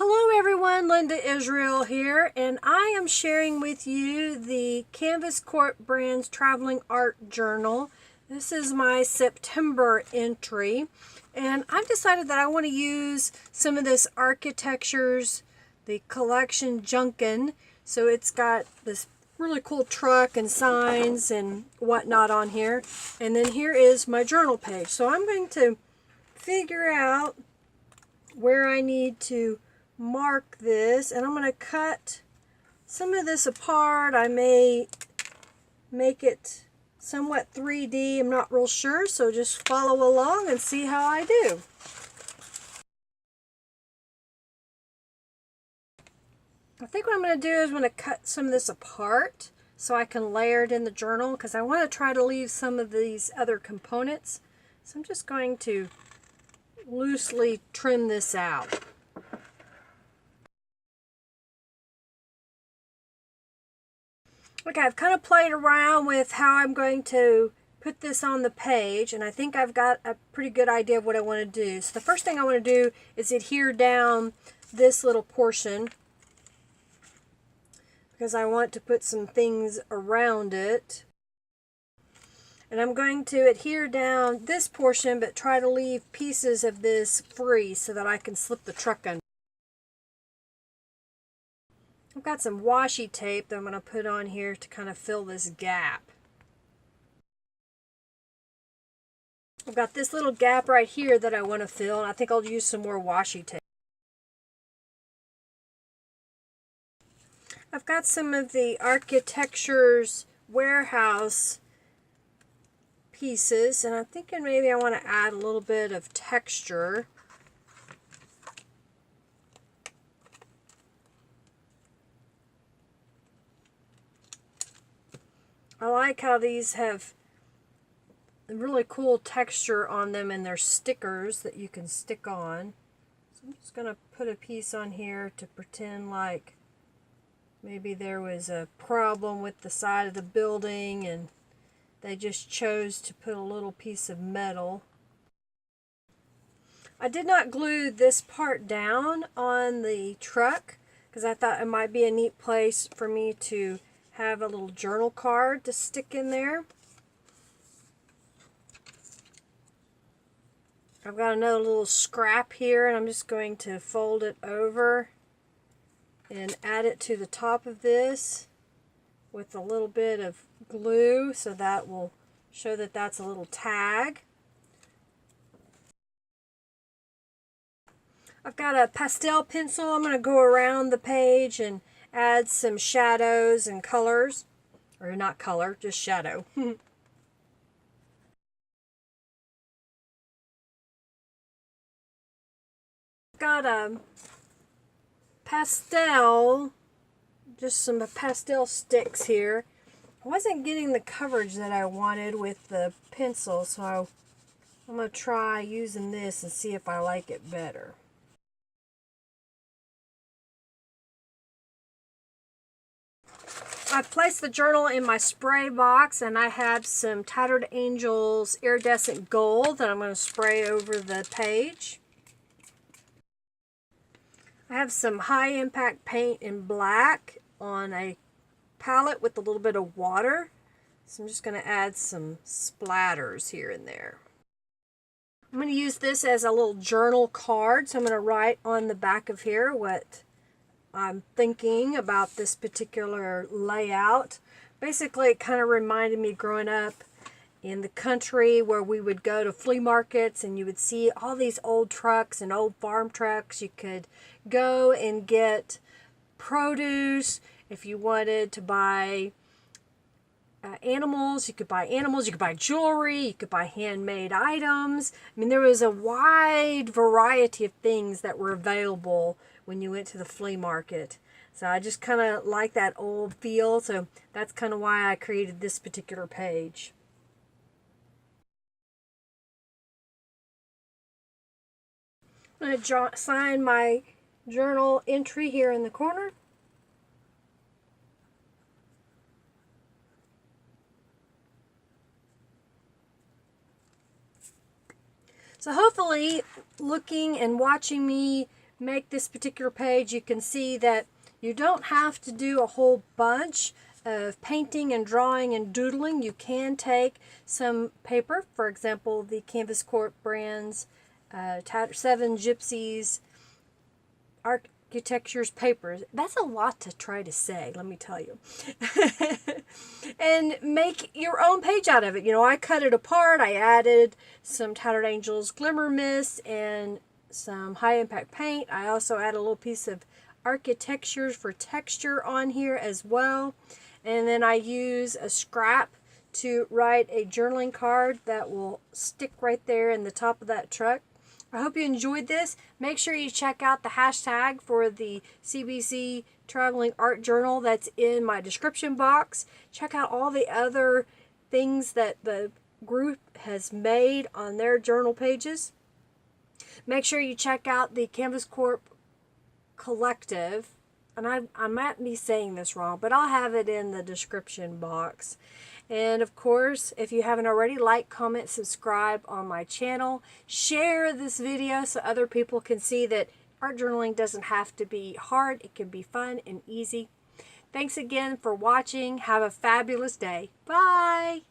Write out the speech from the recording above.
Hello everyone, Linda Israel here, and I am sharing with you the Canvas Corp Brands Traveling Art Journal. This is my September entry, and I've decided that I want to use some of this Architectures, the collection Junkin. So it's got this really cool truck and signs and whatnot on here. And then here is my journal page. So I'm going to figure out where I need to mark this, and I'm going to cut some of this apart. I may make it somewhat 3D. I'm not real sure, so just follow along and see how I do. I think what I'm going to do is I'm going to cut some of this apart so I can layer it in the journal, because I want to try to leave some of these other components. So I'm just going to loosely trim this out. Okay, I've kind of played around with how I'm going to put this on the page, and I think I've got a pretty good idea of what I want to do. So the first thing I want to do is adhere down this little portion, because I want to put some things around it. And I'm going to adhere down this portion, but try to leave pieces of this free so that I can slip the truck under. I've got some washi tape that I'm going to put on here to kind of fill this gap. I've got this little gap right here that I want to fill, and I think I'll use some more washi tape. I've got some of the Architectures warehouse pieces, and I'm thinking maybe I want to add a little bit of texture. I like how these have a really cool texture on them, and they're stickers that you can stick on. So I'm just going to put a piece on here to pretend like maybe there was a problem with the side of the building and they just chose to put a little piece of metal. I did not glue this part down on the truck because I thought it might be a neat place for me to have a little journal card to stick in there. I've got another little scrap here, and I'm just going to fold it over and add it to the top of this with a little bit of glue, so that will show that that's a little tag. I've got a pastel pencil. I'm going to go around the page and add some shadows and colors, or not color, just shadow. Got a pastel, just some pastel sticks here. I wasn't getting the coverage that I wanted with the pencil, so I'm going to try using this and see if I like it better. I've placed the journal in my spray box, and I have some Tattered Angels iridescent gold that I'm going to spray over the page. I have some high impact paint in black on a palette with a little bit of water. So I'm just going to add some splatters here and there. I'm going to use this as a little journal card. So I'm going to write on the back of here what I'm thinking about this particular layout. Basically, it kind of reminded me growing up in the country where we would go to flea markets and you would see all these old trucks and old farm trucks. You could go and get produce. If you wanted to buy animals, you could buy animals, you could buy jewelry, you could buy handmade items. I mean, there was a wide variety of things that were available when you went to the flea market. So I just kind of like that old feel, so that's kind of why I created this particular page. I'm going to sign my journal entry here in the corner. So hopefully, looking and watching me make this particular page, you can see that you don't have to do a whole bunch of painting and drawing and doodling. You can take some paper, for example, the Canvas Corp brands, 7 Gypsies, Architecture's papers. That's a lot to try to say, let me tell you. And make your own page out of it. You know, I cut it apart. I added some Tattered Angels Glimmer Mist and some high impact paint. I also add a little piece of Architectures for texture on here as well. And then I use a scrap to write a journaling card that will stick right there in the top of that truck. I hope you enjoyed this. Make sure you check out the hashtag for the CBC Traveling Art Journal that's in my description box. Check out all the other things that the group has made on their journal pages. Make sure you check out the Canvas Corp Collective. And I might be saying this wrong, but I'll have it in the description box. And of course, if you haven't already, like, comment, subscribe on my channel. Share this video so other people can see that art journaling doesn't have to be hard. It can be fun and easy. Thanks again for watching. Have a fabulous day. Bye.